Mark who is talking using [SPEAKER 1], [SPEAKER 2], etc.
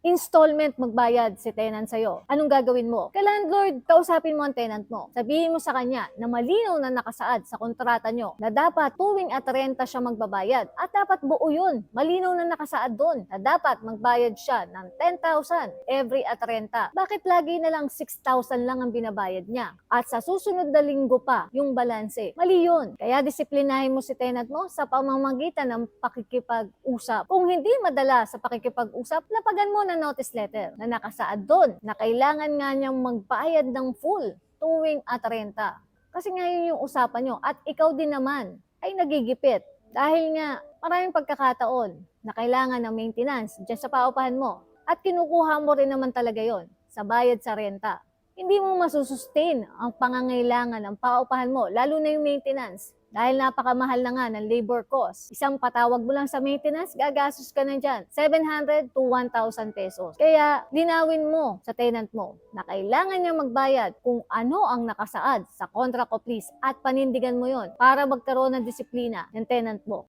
[SPEAKER 1] installment magbayad si tenant sa'yo, anong gagawin mo? Ka-landlord, kausapin mo ang tenant mo. Sabihin mo sa kanya na malinaw na nakasaad sa kontrata nyo na dapat tuwing at renta siya magbabayad. At dapat buo yun. Malinaw na nakasaad doon na dapat magbayad siya ng 10,000 every at renta. Bakit lagi na lang 6,000 lang ang binabayad niya? At sa susunod na linggo pa yung balanse. Mali yun. Kaya disiplinahin mo si tenant mo sa pamamagitan ng pakikipag-usap. Kung hindi madala sa pakikipag-usap, lapagan mo na notice letter na nakasaad doon na kailangan nga niyang magbayad ng full tuwing at renta. Kasi nga yun yung usapan nyo at ikaw din naman ay nagigipit dahil nga maraming pagkakataon na kailangan ng maintenance dyan sa paupahan mo at kinukuha mo rin naman talaga yon sa bayad sa renta. Hindi mo masusustain ang pangangailangan ng paupahan mo, lalo na yung maintenance. Dahil napakamahal na nga ng labor cost. Isang patawag mo lang sa maintenance, gagastos ka na dyan. 700 to 1,000 pesos. Kaya linawin mo sa tenant mo na kailangan niya magbayad kung ano ang nakasaad sa contract of lease at panindigan mo yon para magkaroon ng disiplina ng tenant mo.